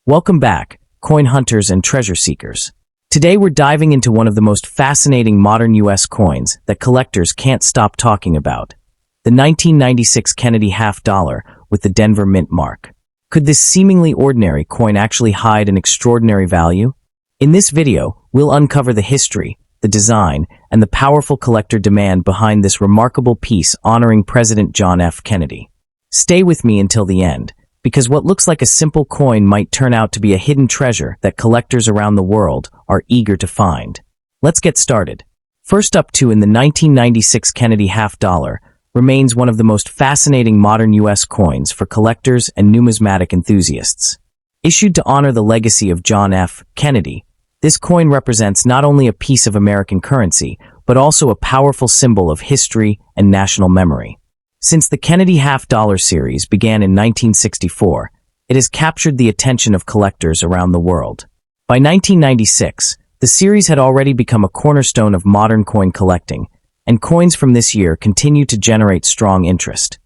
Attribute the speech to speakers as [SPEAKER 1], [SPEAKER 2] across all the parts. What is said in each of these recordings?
[SPEAKER 1] Welcome back, coin hunters and treasure seekers. Today we're diving into one of the most fascinating modern U.S. coins that collectors can't stop talking about. The 1996 Kennedy half dollar with the Denver Mint mark. Could this seemingly ordinary coin actually hide an extraordinary value? In this video, we'll uncover the history, the design, and the powerful collector demand behind this remarkable piece honoring President John F. Kennedy. Stay with me until the end, because what looks like a simple coin might turn out to be a hidden treasure that collectors around the world are eager to find. Let's get started. First up in the 1996 Kennedy half dollar remains one of the most fascinating modern U.S. coins for collectors and numismatic enthusiasts. Issued to honor the legacy of John F. Kennedy, this coin represents not only a piece of American currency, but also a powerful symbol of history and national memory. Since the Kennedy half dollar series began in 1964, it has captured the attention of collectors around the world. By 1996, the series had already become a cornerstone of modern coin collecting, and coins from this year continue to generate strong interest.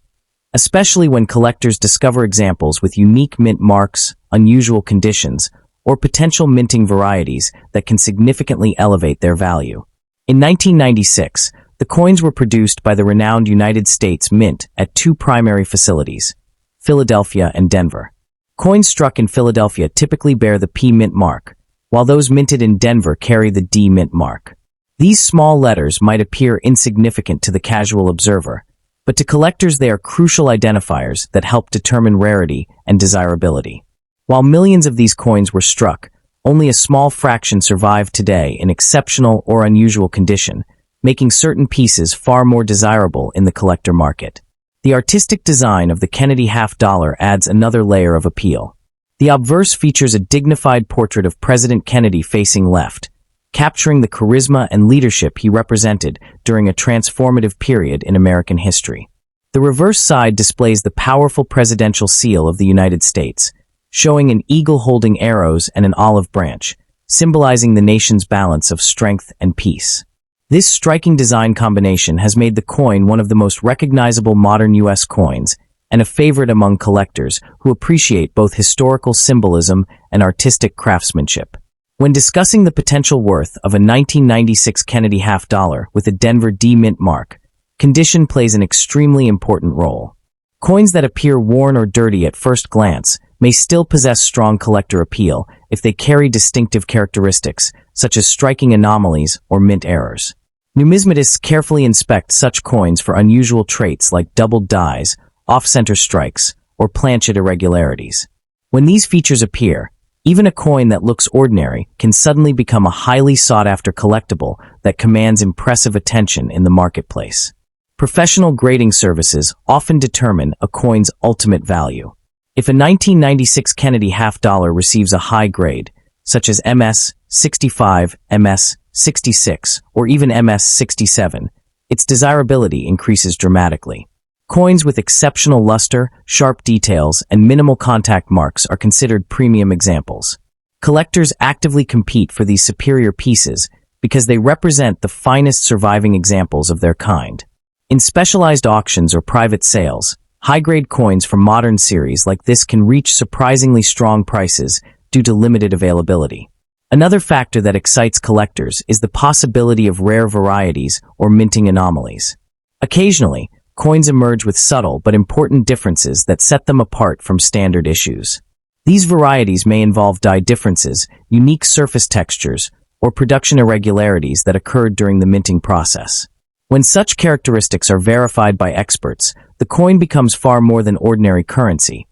[SPEAKER 1] Especially when collectors discover examples with unique mint marks, unusual conditions, or potential minting varieties that can significantly elevate their value. In 1996, the coins were produced by the renowned United States Mint at two primary facilities, Philadelphia and Denver. Coins struck in Philadelphia typically bear the P Mint mark, while those minted in Denver carry the D Mint mark. These small letters might appear insignificant to the casual observer, but to collectors they are crucial identifiers that help determine rarity and desirability. While millions of these coins were struck, only a small fraction survive today in exceptional or unusual condition, making certain pieces far more desirable in the collector market. The artistic design of the Kennedy half dollar adds another layer of appeal. The obverse features a dignified portrait of President Kennedy facing left, capturing the charisma and leadership he represented during a transformative period in American history. The reverse side displays the powerful presidential seal of the United States, showing an eagle holding arrows and an olive branch, symbolizing the nation's balance of strength and peace. This striking design combination has made the coin one of the most recognizable modern U.S. coins and a favorite among collectors who appreciate both historical symbolism and artistic craftsmanship. When discussing the potential worth of a 1996 Kennedy half dollar with a Denver D Mint mark, condition plays an extremely important role. Coins that appear worn or dirty at first glance may still possess strong collector appeal if they carry distinctive characteristics, such as striking anomalies or mint errors. Numismatists carefully inspect such coins for unusual traits like doubled dies, off-center strikes, or planchet irregularities. When these features appear, even a coin that looks ordinary can suddenly become a highly sought-after collectible that commands impressive attention in the marketplace. Professional grading services often determine a coin's ultimate value. If a 1996 Kennedy half dollar receives a high grade, such as MS 65, MS 66, or even MS 67, its desirability increases dramatically. Coins with exceptional luster, sharp details, and minimal contact marks are considered premium examples. Collectors actively compete for these superior pieces because they represent the finest surviving examples of their kind. In specialized auctions or private sales, high-grade coins from modern series like this can reach surprisingly strong prices due to limited availability. Another factor that excites collectors is the possibility of rare varieties or minting anomalies. Occasionally, coins emerge with subtle but important differences that set them apart from standard issues. These varieties may involve die differences, unique surface textures, or production irregularities that occurred during the minting process. When such characteristics are verified by experts, the coin becomes far more than ordinary currency.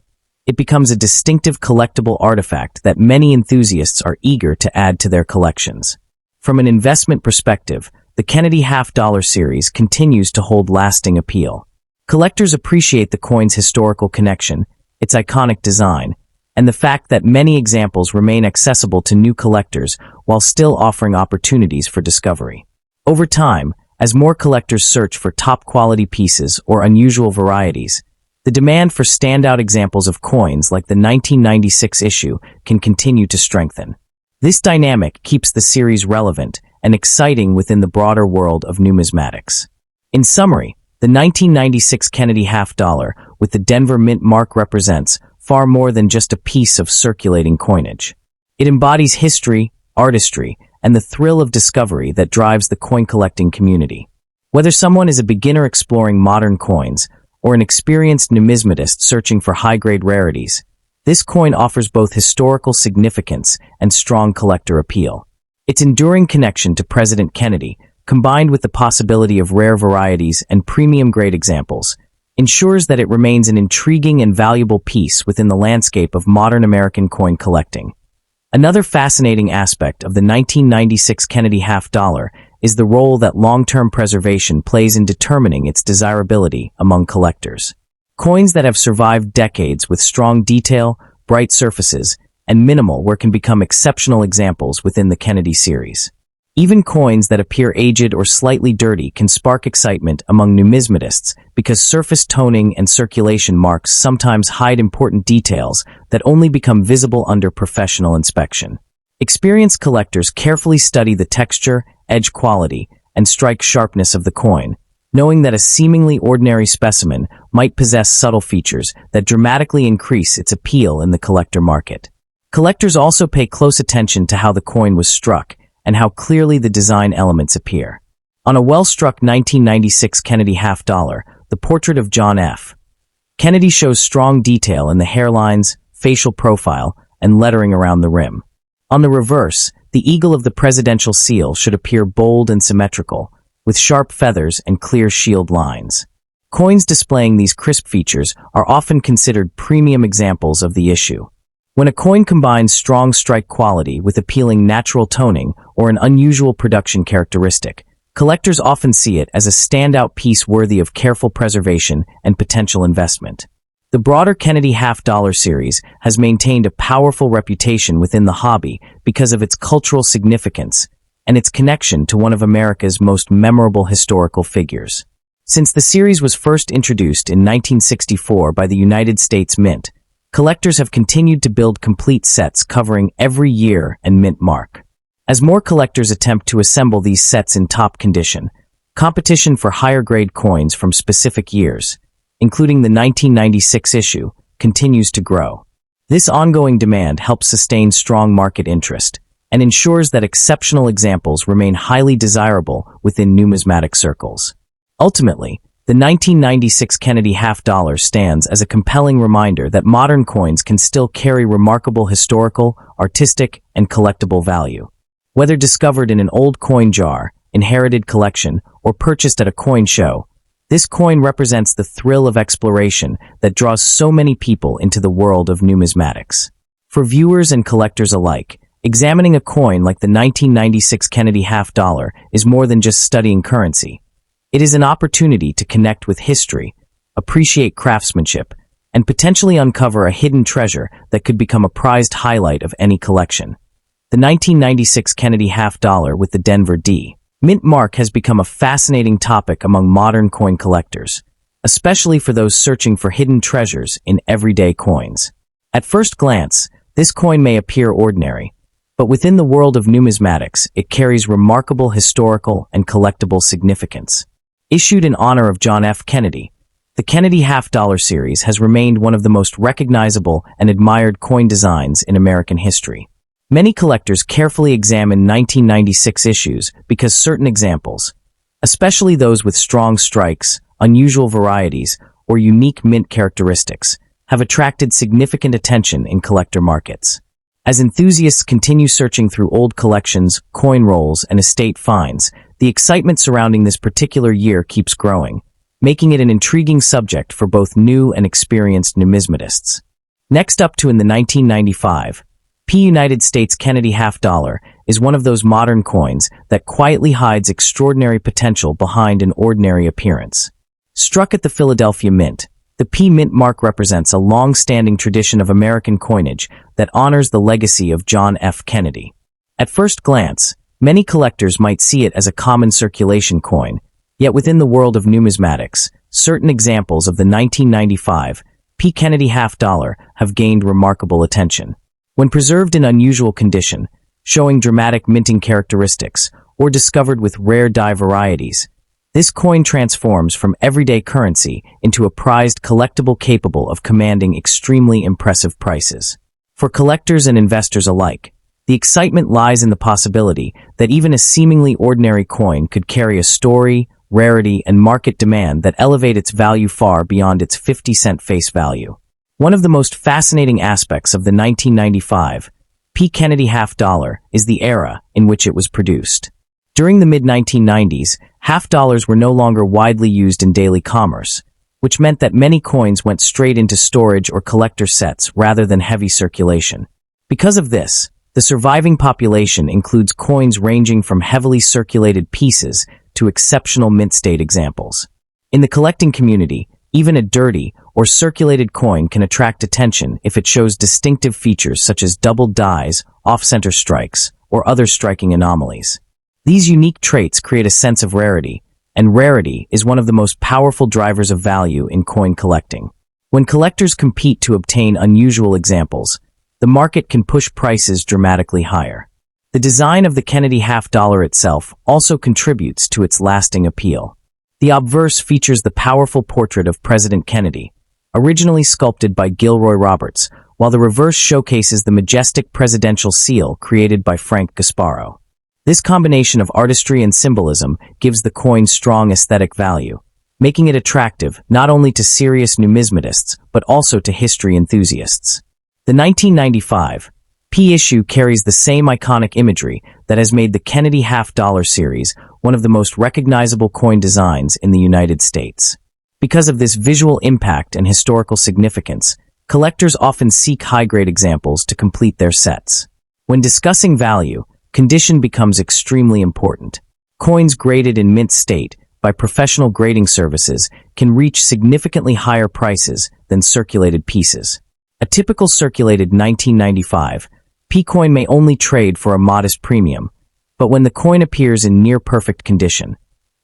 [SPEAKER 1] It becomes a distinctive collectible artifact that many enthusiasts are eager to add to their collections. From an investment perspective, the Kennedy half dollar series continues to hold lasting appeal. Collectors appreciate the coin's historical connection, its iconic design, and the fact that many examples remain accessible to new collectors while still offering opportunities for discovery. Over time, as more collectors search for top-quality pieces or unusual varieties, the demand for standout examples of coins like the 1996 issue can continue to strengthen. This dynamic keeps the series relevant and exciting within the broader world of numismatics. In summary, the 1996 Kennedy half dollar with the Denver Mint mark represents far more than just a piece of circulating coinage. It embodies history, artistry, and the thrill of discovery that drives the coin collecting community. Whether someone is a beginner exploring modern coins or an experienced numismatist searching for high-grade rarities, this coin offers both historical significance and strong collector appeal. Its enduring connection to President Kennedy, combined with the possibility of rare varieties and premium-grade examples, ensures that it remains an intriguing and valuable piece within the landscape of modern American coin collecting. Another fascinating aspect of the 1996 Kennedy half dollar is the role that long-term preservation plays in determining its desirability among collectors. Coins that have survived decades with strong detail, bright surfaces, and minimal wear can become exceptional examples within the Kennedy series. Even coins that appear aged or slightly dirty can spark excitement among numismatists because surface toning and circulation marks sometimes hide important details that only become visible under professional inspection. Experienced collectors carefully study the texture, edge quality, and strike sharpness of the coin, knowing that a seemingly ordinary specimen might possess subtle features that dramatically increase its appeal in the collector market. Collectors also pay close attention to how the coin was struck and how clearly the design elements appear. On a well-struck 1996 Kennedy half dollar, the portrait of John F. Kennedy shows strong detail in the hairlines, facial profile, and lettering around the rim. On the reverse, the eagle of the presidential seal should appear bold and symmetrical, with sharp feathers and clear shield lines. Coins displaying these crisp features are often considered premium examples of the issue. When a coin combines strong strike quality with appealing natural toning or an unusual production characteristic, collectors often see it as a standout piece worthy of careful preservation and potential investment. The broader Kennedy half dollar series has maintained a powerful reputation within the hobby because of its cultural significance and its connection to one of America's most memorable historical figures. Since the series was first introduced in 1964 by the United States Mint, collectors have continued to build complete sets covering every year and mint mark. As more collectors attempt to assemble these sets in top condition, competition for higher-grade coins from specific years, including the 1996 issue, continues to grow. This ongoing demand helps sustain strong market interest and ensures that exceptional examples remain highly desirable within numismatic circles. Ultimately, the 1996 Kennedy half dollar stands as a compelling reminder that modern coins can still carry remarkable historical, artistic, and collectible value. Whether discovered in an old coin jar, inherited collection, or purchased at a coin show, this coin represents the thrill of exploration that draws so many people into the world of numismatics. For viewers and collectors alike, examining a coin like the 1996 Kennedy half dollar is more than just studying currency. It is an opportunity to connect with history, appreciate craftsmanship, and potentially uncover a hidden treasure that could become a prized highlight of any collection. The 1996 Kennedy half dollar with the Denver D. Mint mark has become a fascinating topic among modern coin collectors, especially for those searching for hidden treasures in everyday coins. At first glance, this coin may appear ordinary, but within the world of numismatics, it carries remarkable historical and collectible significance. Issued in honor of John F. Kennedy, the Kennedy half dollar series has remained one of the most recognizable and admired coin designs in American history. Many collectors carefully examine 1996 issues because certain examples, especially those with strong strikes, unusual varieties, or unique mint characteristics, have attracted significant attention in collector markets. As enthusiasts continue searching through old collections, coin rolls, and estate finds, the excitement surrounding this particular year keeps growing, making it an intriguing subject for both new and experienced numismatists. Next up in the 1995, United States Kennedy half dollar is one of those modern coins that quietly hides extraordinary potential behind an ordinary appearance. Struck at the Philadelphia Mint, the P Mint mark represents a long-standing tradition of American coinage that honors the legacy of John F. Kennedy. At first glance, many collectors might see it as a common circulation coin, yet within the world of numismatics, certain examples of the 1995 P Kennedy half dollar have gained remarkable attention. When preserved in unusual condition, showing dramatic minting characteristics, or discovered with rare die varieties, This coin transforms from everyday currency into a prized collectible capable of commanding extremely impressive prices. For collectors and investors alike, the excitement lies in the possibility that even a seemingly ordinary coin could carry a story, rarity, and market demand that elevate its value far beyond its 50-cent face value. One of the most fascinating aspects of the 1995 P. Kennedy half dollar is the era in which it was produced. During the mid-1990s, half dollars were no longer widely used in daily commerce, which meant that many coins went straight into storage or collector sets rather than heavy circulation. Because of this, the surviving population includes coins ranging from heavily circulated pieces to exceptional mint-state examples. In the collecting community, even a dirty or circulated coin can attract attention if it shows distinctive features such as doubled dies, off-center strikes, or other striking anomalies. These unique traits create a sense of rarity, and rarity is one of the most powerful drivers of value in coin collecting. When collectors compete to obtain unusual examples, the market can push prices dramatically higher. The design of the Kennedy half dollar itself also contributes to its lasting appeal. The obverse features the powerful portrait of President Kennedy, originally sculpted by Gilroy Roberts, while the reverse showcases the majestic presidential seal created by Frank Gasparo. This combination of artistry and symbolism gives the coin strong aesthetic value, making it attractive not only to serious numismatists but also to history enthusiasts. The 1995 P issue carries the same iconic imagery that has made the Kennedy half dollar series one of the most recognizable coin designs in the United States. Because of this visual impact and historical significance, collectors often seek high-grade examples to complete their sets. When discussing value, condition becomes extremely important. Coins graded in mint state by professional grading services can reach significantly higher prices than circulated pieces. A typical circulated 1995 P coin may only trade for a modest premium, but when the coin appears in near-perfect condition,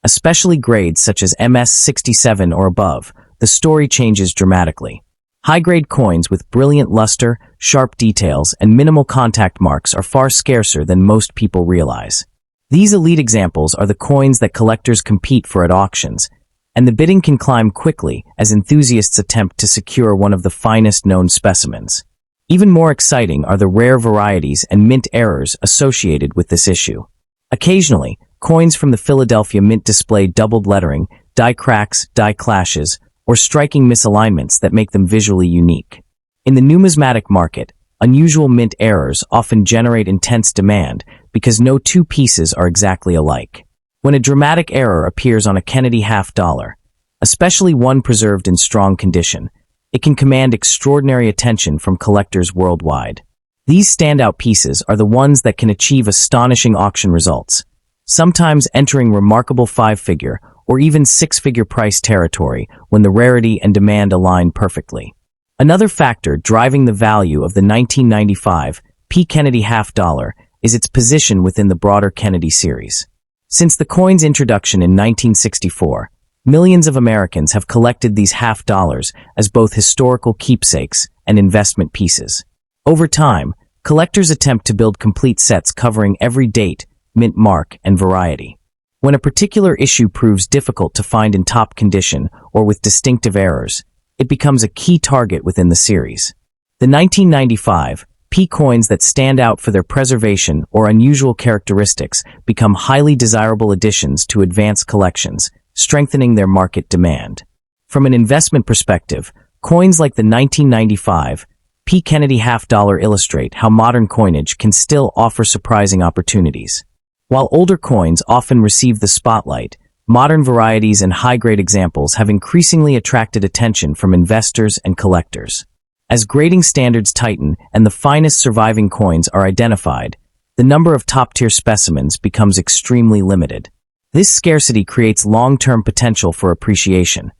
[SPEAKER 1] especially grades such as MS-67 or above, the story changes dramatically. High-grade coins with brilliant luster, sharp details, and minimal contact marks are far scarcer than most people realize. These elite examples are the coins that collectors compete for at auctions, and the bidding can climb quickly as enthusiasts attempt to secure one of the finest known specimens. Even more exciting are the rare varieties and mint errors associated with this issue. Occasionally, coins from the Philadelphia Mint display doubled lettering, die cracks, die clashes, or striking misalignments that make them visually unique. In the numismatic market, unusual mint errors often generate intense demand because no two pieces are exactly alike. When a dramatic error appears on a Kennedy half dollar, especially one preserved in strong condition, it can command extraordinary attention from collectors worldwide. These standout pieces are the ones that can achieve astonishing auction results, sometimes entering remarkable five-figure or even six-figure price territory when the rarity and demand align perfectly. Another factor driving the value of the 1995 P. Kennedy half dollar is its position within the broader Kennedy series. Since the coin's introduction in 1964, millions of Americans have collected these half dollars as both historical keepsakes and investment pieces. Over time, collectors attempt to build complete sets covering every date, mint mark, and variety. When a particular issue proves difficult to find in top condition or with distinctive errors, it becomes a key target within the series. The 1995 P coins that stand out for their preservation or unusual characteristics become highly desirable additions to advanced collections, strengthening their market demand. From an investment perspective, coins like the 1995 P. Kennedy half dollar illustrate how modern coinage can still offer surprising opportunities. While older coins often receive the spotlight, modern varieties and high-grade examples have increasingly attracted attention from investors and collectors. As grading standards tighten and the finest surviving coins are identified, the number of top-tier specimens becomes extremely limited. This scarcity creates long-term potential for appreciation,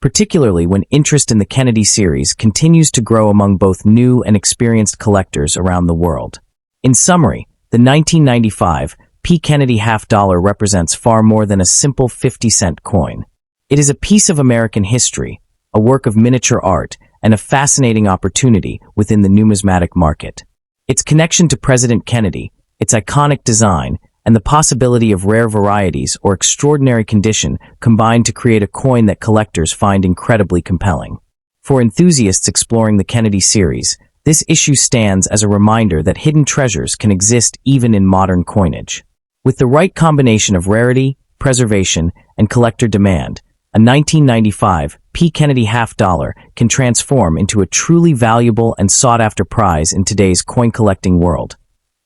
[SPEAKER 1] particularly when interest in the Kennedy series continues to grow among both new and experienced collectors around the world. In summary, the 1995 P. Kennedy half dollar represents far more than a simple 50-cent coin. It is a piece of American history, a work of miniature art, and a fascinating opportunity within the numismatic market. Its connection to President Kennedy, its iconic design, and the possibility of rare varieties or extraordinary condition combine to create a coin that collectors find incredibly compelling. For enthusiasts exploring the Kennedy series, this issue stands as a reminder that hidden treasures can exist even in modern coinage. With the right combination of rarity, preservation, and collector demand, a 1995 P. Kennedy half-dollar can transform into a truly valuable and sought-after prize in today's coin-collecting world.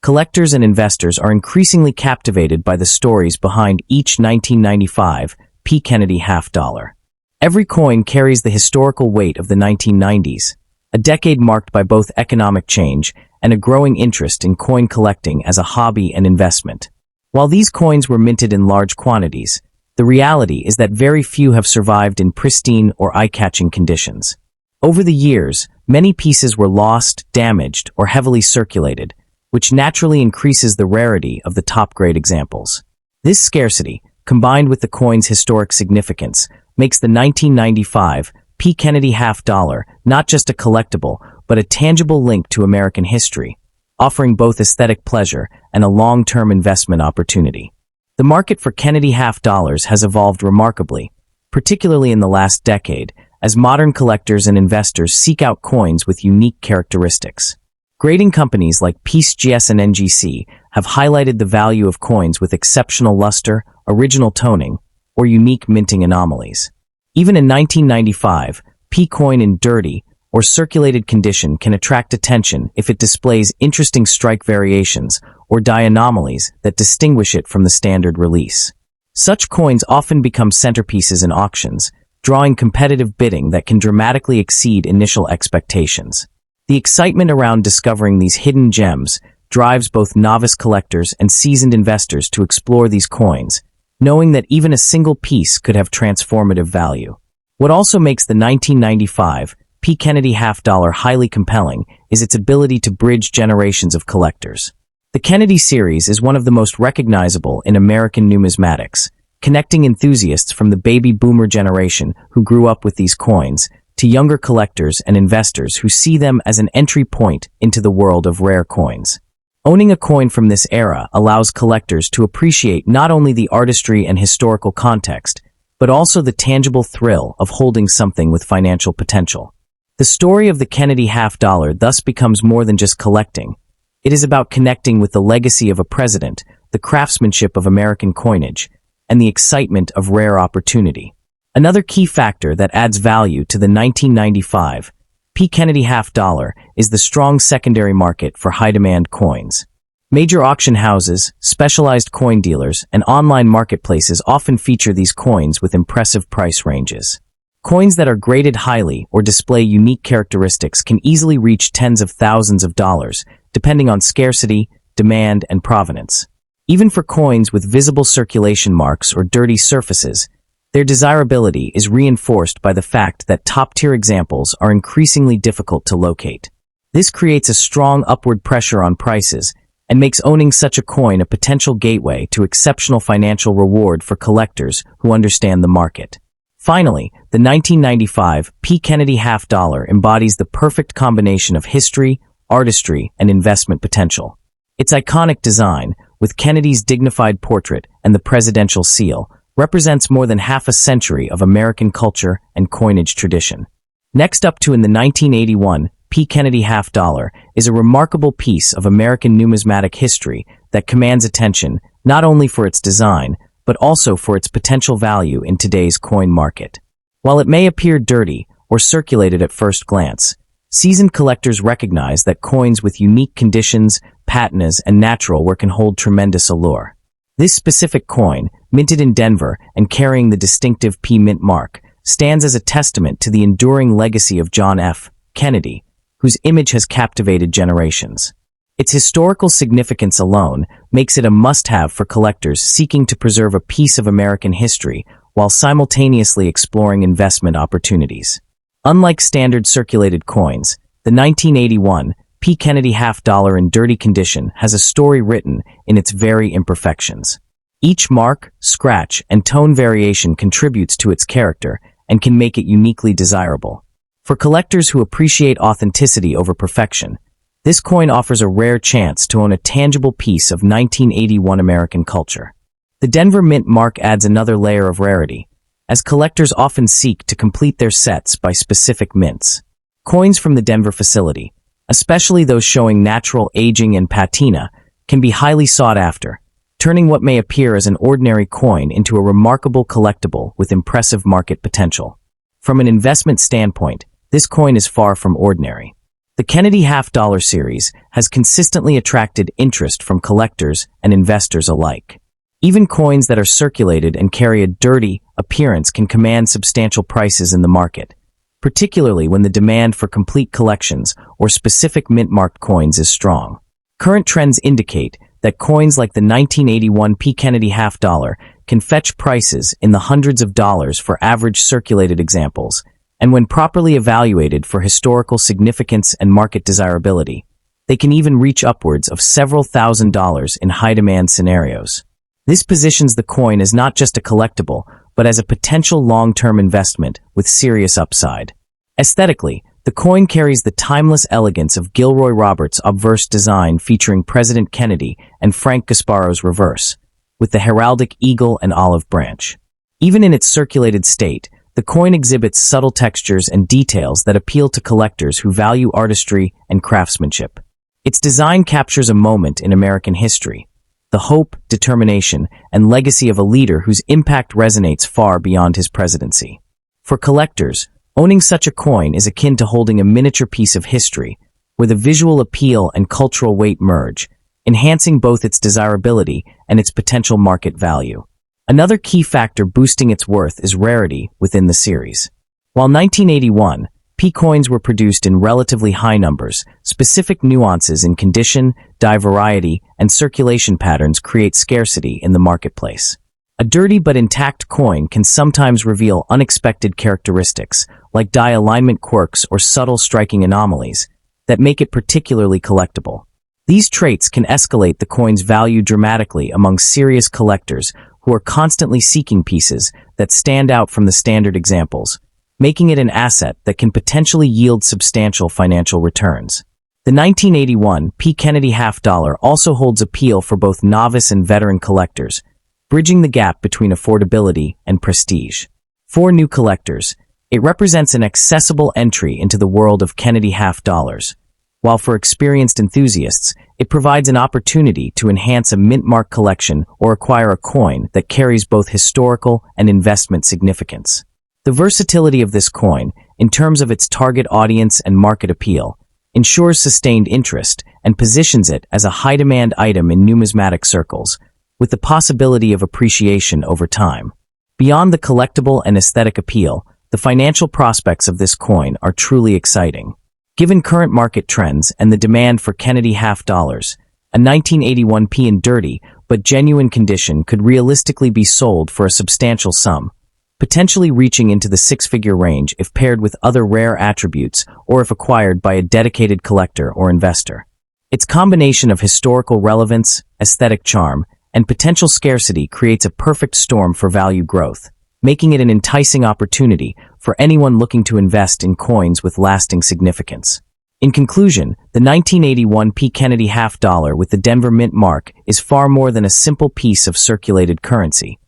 [SPEAKER 1] Collectors and investors are increasingly captivated by the stories behind each 1995 P. Kennedy half-dollar. Every coin carries the historical weight of the 1990s, a decade marked by both economic change and a growing interest in coin collecting as a hobby and investment. While these coins were minted in large quantities, the reality is that very few have survived in pristine or eye-catching conditions. Over the years, many pieces were lost, damaged, or heavily circulated, which naturally increases the rarity of the top-grade examples. This scarcity, combined with the coin's historic significance, makes the 1995 P. Kennedy half-dollar not just a collectible, but a tangible link to American history, offering both aesthetic pleasure and a long-term investment opportunity. The market for Kennedy half-dollars has evolved remarkably, particularly in the last decade, as modern collectors and investors seek out coins with unique characteristics. Grading companies like PieceGS and NGC have highlighted the value of coins with exceptional luster, original toning, or unique minting anomalies. Even in 1995, P coin in dirty or circulated condition can attract attention if it displays interesting strike variations or die anomalies that distinguish it from the standard release. Such coins often become centerpieces in auctions, drawing competitive bidding that can dramatically exceed initial expectations. The excitement around discovering these hidden gems drives both novice collectors and seasoned investors to explore these coins, knowing that even a single piece could have transformative value. What also makes the 1995 P. Kennedy half-dollar highly compelling is its ability to bridge generations of collectors. The Kennedy series is one of the most recognizable in American numismatics, connecting enthusiasts from the baby boomer generation who grew up with these coins to younger collectors and investors who see them as an entry point into the world of rare coins. Owning a coin from this era allows collectors to appreciate not only the artistry and historical context, but also the tangible thrill of holding something with financial potential. The story of the Kennedy half-dollar thus becomes more than just collecting. It is about connecting with the legacy of a president, the craftsmanship of American coinage, and the excitement of rare opportunity. Another key factor that adds value to the 1995 P. Kennedy half-dollar is the strong secondary market for high-demand coins. Major auction houses, specialized coin dealers, and online marketplaces often feature these coins with impressive price ranges. Coins that are graded highly or display unique characteristics can easily reach tens of thousands of dollars, depending on scarcity, demand, and provenance. Even for coins with visible circulation marks or dirty surfaces, their desirability is reinforced by the fact that top-tier examples are increasingly difficult to locate. This creates a strong upward pressure on prices and makes owning such a coin a potential gateway to exceptional financial reward for collectors who understand the market. Finally, the 1995 P. Kennedy half-dollar embodies the perfect combination of history, artistry, and investment potential. Its iconic design, with Kennedy's dignified portrait and the presidential seal, represents more than half a century of American culture and coinage tradition. Next up in the 1981 P. Kennedy half-dollar is a remarkable piece of American numismatic history that commands attention not only for its design, but also for its potential value in today's coin market. While it may appear dirty or circulated at first glance, seasoned collectors recognize that coins with unique conditions, patinas, and natural wear can hold tremendous allure. This specific coin, minted in Denver and carrying the distinctive P Mint mark, stands as a testament to the enduring legacy of John F. Kennedy, whose image has captivated generations. Its historical significance alone makes it a must-have for collectors seeking to preserve a piece of American history while simultaneously exploring investment opportunities. Unlike standard circulated coins, the 1981 P. Kennedy half-dollar in dirty condition has a story written in its very imperfections. Each mark, scratch, and tone variation contributes to its character and can make it uniquely desirable. For collectors who appreciate authenticity over perfection, This coin offers a rare chance to own a tangible piece of 1981 American culture. The Denver Mint mark adds another layer of rarity, as collectors often seek to complete their sets by specific mints. Coins from the Denver facility, especially those showing natural aging and patina, can be highly sought after, turning what may appear as an ordinary coin into a remarkable collectible with impressive market potential. From an investment standpoint, this coin is far from ordinary. The Kennedy half-dollar series has consistently attracted interest from collectors and investors alike. Even coins that are circulated and carry a dirty appearance can command substantial prices in the market, particularly when the demand for complete collections or specific mint-marked coins is strong. Current trends indicate that coins like the 1981 P. Kennedy half-dollar can fetch prices in the hundreds of dollars for average circulated examples, and when properly evaluated for historical significance and market desirability, they can even reach upwards of several $1,000s in high-demand scenarios. This positions the coin as not just a collectible, but as a potential long-term investment with serious upside. Aesthetically, the coin carries the timeless elegance of Gilroy Roberts' obverse design featuring President Kennedy and Frank Gasparo's reverse, with the heraldic eagle and olive branch. Even in its circulated state, the coin exhibits subtle textures and details that appeal to collectors who value artistry and craftsmanship. Its design captures a moment in American history, the hope, determination, and legacy of a leader whose impact resonates far beyond his presidency. For collectors, owning such a coin is akin to holding a miniature piece of history, where the visual appeal and cultural weight merge, enhancing both its desirability and its potential market value. Another key factor boosting its worth is rarity within the series. While 1981, P coins were produced in relatively high numbers, specific nuances in condition, die variety, and circulation patterns create scarcity in the marketplace. A dirty but intact coin can sometimes reveal unexpected characteristics, like die alignment quirks or subtle striking anomalies, that make it particularly collectible. These traits can escalate the coin's value dramatically among serious collectors who are constantly seeking pieces that stand out from the standard examples, making it an asset that can potentially yield substantial financial returns. The 1981 P. Kennedy half-dollar also holds appeal for both novice and veteran collectors, bridging the gap between affordability and prestige. For new collectors, it represents an accessible entry into the world of Kennedy half-dollars, while for experienced enthusiasts, it provides an opportunity to enhance a mint-mark collection or acquire a coin that carries both historical and investment significance. The versatility of this coin, in terms of its target audience and market appeal, ensures sustained interest and positions it as a high-demand item in numismatic circles, with the possibility of appreciation over time. Beyond the collectible and aesthetic appeal, the financial prospects of this coin are truly exciting. Given current market trends and the demand for Kennedy half-dollars, a 1981 P in dirty but genuine condition could realistically be sold for a substantial sum, potentially reaching into the six-figure range if paired with other rare attributes or if acquired by a dedicated collector or investor. Its combination of historical relevance, aesthetic charm, and potential scarcity creates a perfect storm for value growth, making it an enticing opportunity for anyone looking to invest in coins with lasting significance. In conclusion, the 1981 P. Kennedy half-dollar with the Denver Mint mark is far more than a simple piece of circulated currency.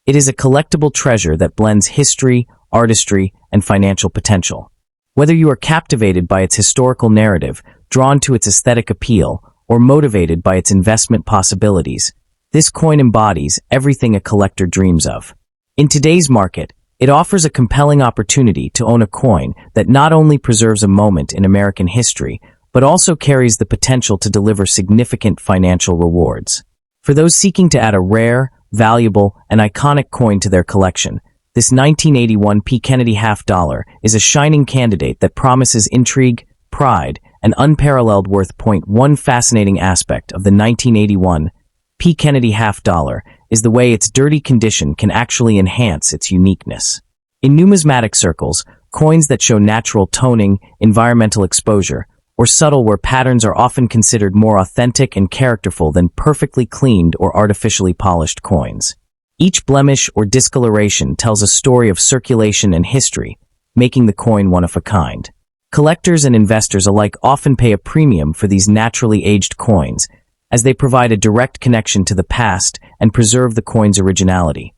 [SPEAKER 1] It is a collectible treasure that blends history, artistry, and financial potential. Whether you are captivated by its historical narrative, drawn to its aesthetic appeal, or motivated by its investment possibilities, this coin embodies everything a collector dreams of. In today's market, it offers a compelling opportunity to own a coin that not only preserves a moment in American history, but also carries the potential to deliver significant financial rewards. For those seeking to add a rare, valuable, and iconic coin to their collection, this 1981 P. Kennedy half-dollar is a shining candidate that promises intrigue, pride, and unparalleled worth. One fascinating aspect of the 1981 P. Kennedy half-dollar is the way its dirty condition can actually enhance its uniqueness. In numismatic circles, coins that show natural toning, environmental exposure, or subtle where patterns are often considered more authentic and characterful than perfectly cleaned or artificially polished coins. Each blemish or discoloration tells a story of circulation and history, making the coin one of a kind. Collectors and investors alike often pay a premium for these naturally aged coins, as they provide a direct connection to the past and preserve the coin's originality,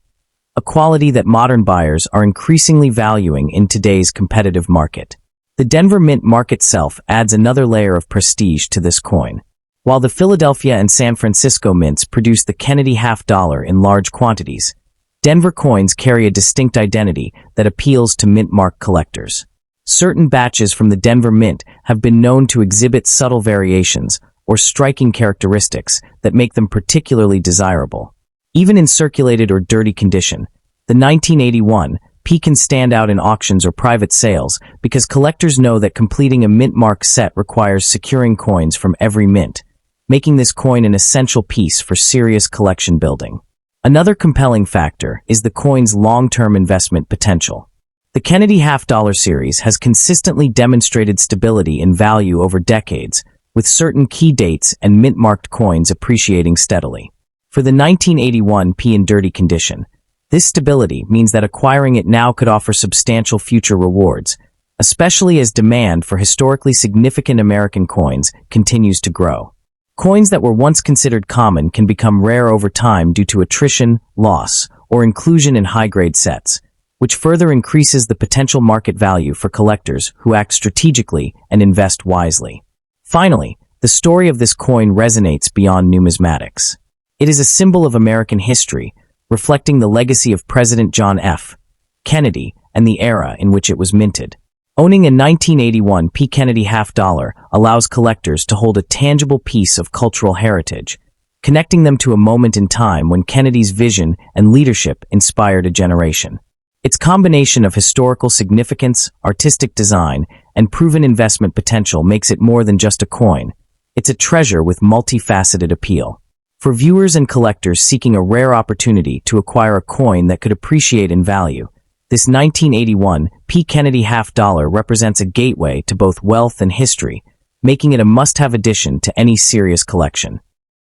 [SPEAKER 1] a quality that modern buyers are increasingly valuing in today's competitive market. The Denver Mint mark itself adds another layer of prestige to this coin. While the Philadelphia and San Francisco mints produce the Kennedy half-dollar in large quantities, Denver coins carry a distinct identity that appeals to mint mark collectors. Certain batches from the Denver Mint have been known to exhibit subtle variations or striking characteristics that make them particularly desirable. Even in circulated or dirty condition, the 1981 P can stand out in auctions or private sales because collectors know that completing a mint mark set requires securing coins from every mint, making this coin an essential piece for serious collection building. Another compelling factor is the coin's long-term investment potential. The Kennedy half-dollar series has consistently demonstrated stability in value over decades, with certain key dates and mint-marked coins appreciating steadily. For the 1981 P in dirty condition, this stability means that acquiring it now could offer substantial future rewards, especially as demand for historically significant American coins continues to grow. Coins that were once considered common can become rare over time due to attrition, loss, or inclusion in high-grade sets, which further increases the potential market value for collectors who act strategically and invest wisely. Finally, the story of this coin resonates beyond numismatics. It is a symbol of American history, reflecting the legacy of President John F. Kennedy and the era in which it was minted. Owning a 1981 P. Kennedy half-dollar allows collectors to hold a tangible piece of cultural heritage, connecting them to a moment in time when Kennedy's vision and leadership inspired a generation. Its combination of historical significance, artistic design, and proven investment potential makes it more than just a coin. It's a treasure with multifaceted appeal. For viewers and collectors seeking a rare opportunity to acquire a coin that could appreciate in value, this 1981 P. Kennedy half-dollar represents a gateway to both wealth and history, making it a must-have addition to any serious collection.